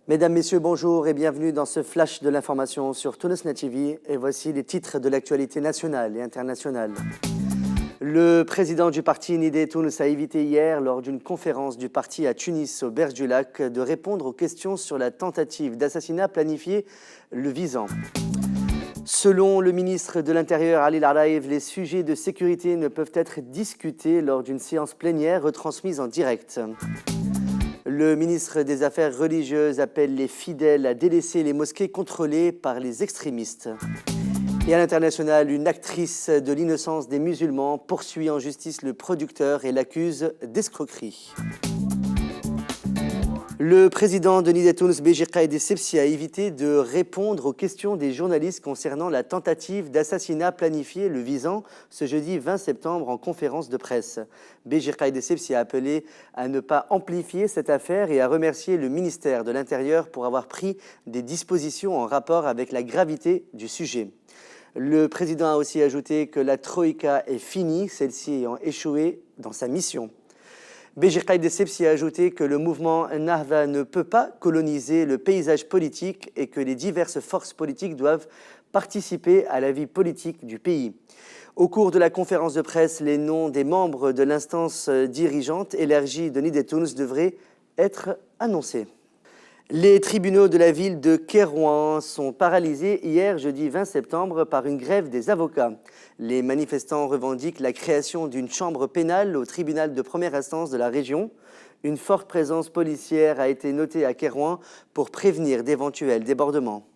Mesdames, Messieurs, bonjour et bienvenue dans ce flash de l'information sur Tunisnet TV. Et voici les titres de l'actualité nationale et internationale. Le président du parti Nidé Tounes a évité hier, lors d'une conférence du parti à Tunis, au Berge du Lac, de répondre aux questions sur la tentative d'assassinat planifiée le visant. Selon le ministre de l'Intérieur, Ali Laraïv, les sujets de sécurité ne peuvent être discutés lors d'une séance plénière retransmise en direct. Le ministre des Affaires religieuses appelle les fidèles à délaisser les mosquées contrôlées par les extrémistes. Et à l'international, une actrice de l'innocence des musulmans poursuit en justice le producteur et l'accuse d'escroquerie. Le président de Nidé Tounes, Béji Caïd Essebsi, a évité de répondre aux questions des journalistes concernant la tentative d'assassinat planifiée le visant ce jeudi 20 septembre en conférence de presse. Béji Caïd Essebsi a appelé à ne pas amplifier cette affaire et a remercié le ministère de l'Intérieur pour avoir pris des dispositions en rapport avec la gravité du sujet. Le président a aussi ajouté que la Troïka est finie, celle-ci ayant échoué dans sa mission. Béji Caïd Essebsi a ajouté que le mouvement Nahda ne peut pas coloniser le paysage politique et que les diverses forces politiques doivent participer à la vie politique du pays. Au cours de la conférence de presse, les noms des membres de l'instance dirigeante élargie de Nidé Tounes devraient être annoncés. Les tribunaux de la ville de Kérouan sont paralysés hier, jeudi 20 septembre, par une grève des avocats. Les manifestants revendiquent la création d'une chambre pénale au tribunal de première instance de la région. Une forte présence policière a été notée à Kérouan pour prévenir d'éventuels débordements.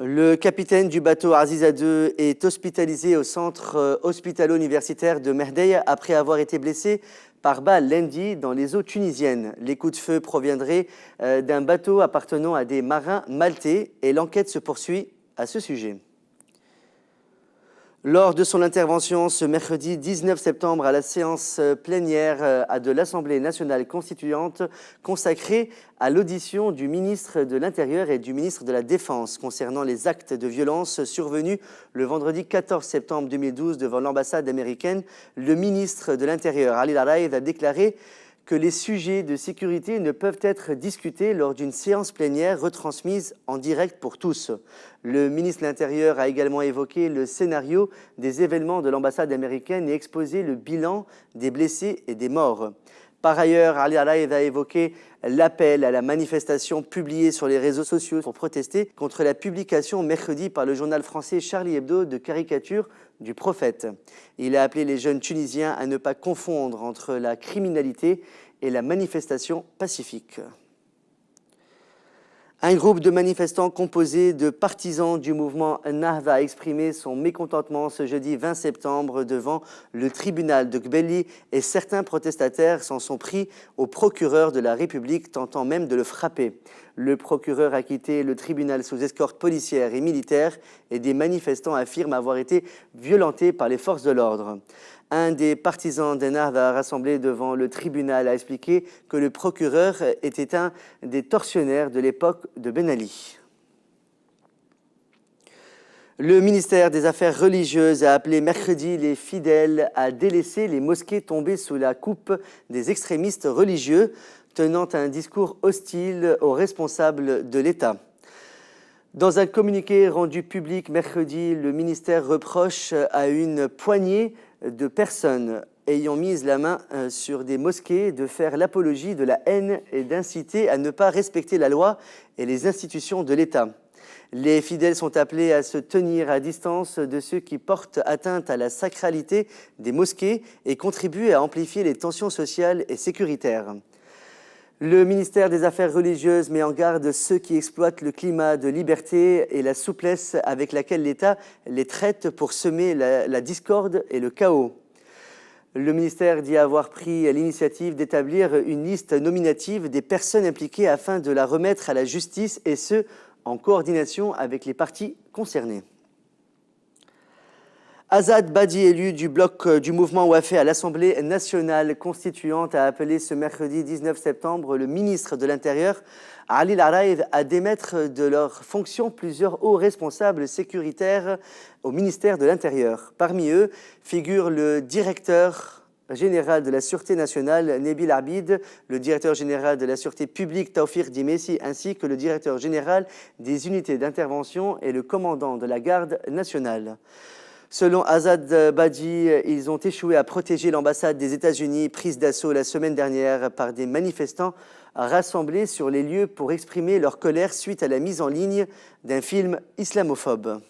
Le capitaine du bateau Aziza II est hospitalisé au centre hospitalo-universitaire de Mehdeï après avoir été blessé par balle lundi dans les eaux tunisiennes. Les coups de feu proviendraient d'un bateau appartenant à des marins maltais et l'enquête se poursuit à ce sujet. Lors de son intervention ce mercredi 19 septembre à la séance plénière de l'Assemblée nationale constituante consacrée à l'audition du ministre de l'Intérieur et du ministre de la Défense concernant les actes de violence survenus le vendredi 14 septembre 2012 devant l'ambassade américaine, le ministre de l'Intérieur, Ali Laraïv, a déclaré que les sujets de sécurité ne peuvent être discutés lors d'une séance plénière retransmise en direct pour tous. Le ministre de l'Intérieur a également évoqué le scénario des événements de l'ambassade américaine et exposé le bilan des blessés et des morts. Par ailleurs, Ali Laraïv a évoqué l'appel à la manifestation publiée sur les réseaux sociaux pour protester contre la publication mercredi par le journal français Charlie Hebdo de caricatures du prophète. Il a appelé les jeunes Tunisiens à ne pas confondre entre la criminalité et la manifestation pacifique. Un groupe de manifestants composé de partisans du mouvement Nahda a exprimé son mécontentement ce jeudi 20 septembre devant le tribunal de Gbelli et certains protestataires s'en sont pris au procureur de la République, tentant même de le frapper. Le procureur a quitté le tribunal sous escorte policière et militaire et des manifestants affirment avoir été violentés par les forces de l'ordre. Un des partisans d'Ennahda rassemblé devant le tribunal a expliqué que le procureur était un des tortionnaires de l'époque de Ben Ali. Le ministère des Affaires religieuses a appelé mercredi les fidèles à délaisser les mosquées tombées sous la coupe des extrémistes religieux, tenant un discours hostile aux responsables de l'État. Dans un communiqué rendu public mercredi, le ministère reproche à une poignée de personnes ayant mis la main sur des mosquées de faire l'apologie de la haine et d'inciter à ne pas respecter la loi et les institutions de l'État. Les fidèles sont appelés à se tenir à distance de ceux qui portent atteinte à la sacralité des mosquées et contribuent à amplifier les tensions sociales et sécuritaires. Le ministère des Affaires religieuses met en garde ceux qui exploitent le climat de liberté et la souplesse avec laquelle l'État les traite pour semer la discorde et le chaos. Le ministère dit avoir pris l'initiative d'établir une liste nominative des personnes impliquées afin de la remettre à la justice et ce, en coordination avec les parties concernées. Azad Badi, élu du bloc du mouvement Ouafé à l'Assemblée nationale constituante, a appelé ce mercredi 19 septembre le ministre de l'Intérieur, Ali Laraïv, à démettre de leurs fonctions plusieurs hauts responsables sécuritaires au ministère de l'Intérieur. Parmi eux figure le directeur général de la Sûreté nationale, Nebil Arbid, le directeur général de la Sûreté publique, Taoufir Dimessi, ainsi que le directeur général des unités d'intervention et le commandant de la garde nationale. Selon Azad Badi, ils ont échoué à protéger l'ambassade des États-Unis prise d'assaut la semaine dernière par des manifestants rassemblés sur les lieux pour exprimer leur colère suite à la mise en ligne d'un film islamophobe.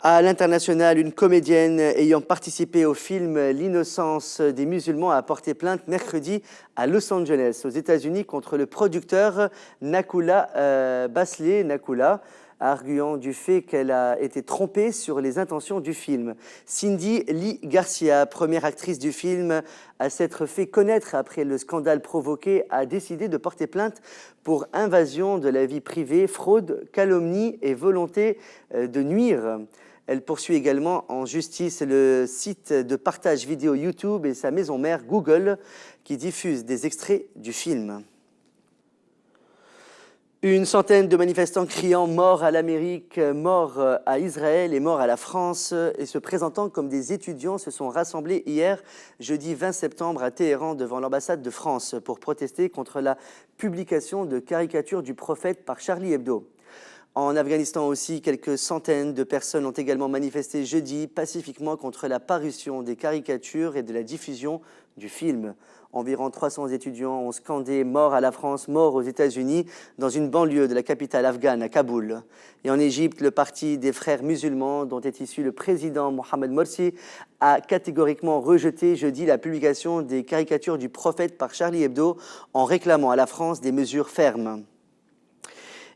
À l'international, une comédienne ayant participé au film L'innocence des musulmans a porté plainte mercredi à Los Angeles, aux États-Unis, contre le producteur Nakula Basley, arguant du fait qu'elle a été trompée sur les intentions du film. Cindy Lee Garcia, première actrice du film à s'être fait connaître après le scandale provoqué, a décidé de porter plainte pour invasion de la vie privée, fraude, calomnie et volonté de nuire. Elle poursuit également en justice le site de partage vidéo YouTube et sa maison mère Google qui diffuse des extraits du film. Une centaine de manifestants criant « Mort à l'Amérique »,« Mort à Israël » et « Mort à la France » et se présentant comme des étudiants se sont rassemblés hier, jeudi 20 septembre, à Téhéran devant l'ambassade de France pour protester contre la publication de caricatures du prophète par Charlie Hebdo. En Afghanistan aussi, quelques centaines de personnes ont également manifesté jeudi pacifiquement contre la parution des caricatures et de la diffusion du film. Environ 300 étudiants ont scandé « Mort à la France, mort aux États-Unis » dans une banlieue de la capitale afghane, à Kaboul. Et en Égypte, le parti des frères musulmans, dont est issu le président Mohamed Morsi, a catégoriquement rejeté jeudi la publication des caricatures du prophète par Charlie Hebdo en réclamant à la France des mesures fermes.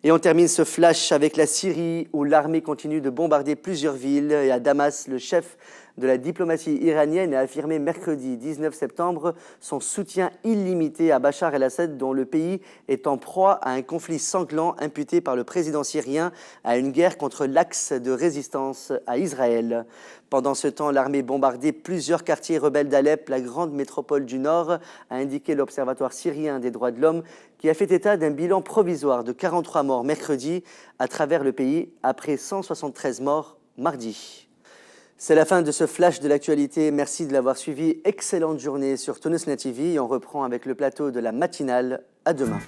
Et on termine ce flash avec la Syrie, où l'armée continue de bombarder plusieurs villes. Et à Damas, le chef de la diplomatie iranienne a affirmé mercredi 19 septembre son soutien illimité à Bachar el-Assad, dont le pays est en proie à un conflit sanglant imputé par le président syrien à une guerre contre l'axe de résistance à Israël. Pendant ce temps, l'armée bombardait plusieurs quartiers rebelles d'Alep, la grande métropole du Nord, a indiqué l'Observatoire syrien des droits de l'homme, qui a fait état d'un bilan provisoire de 43 morts mercredi à travers le pays, après 173 morts mardi. C'est la fin de ce flash de l'actualité. Merci de l'avoir suivi. Excellente journée sur Tunisnet TV et on reprend avec le plateau de la matinale. À demain.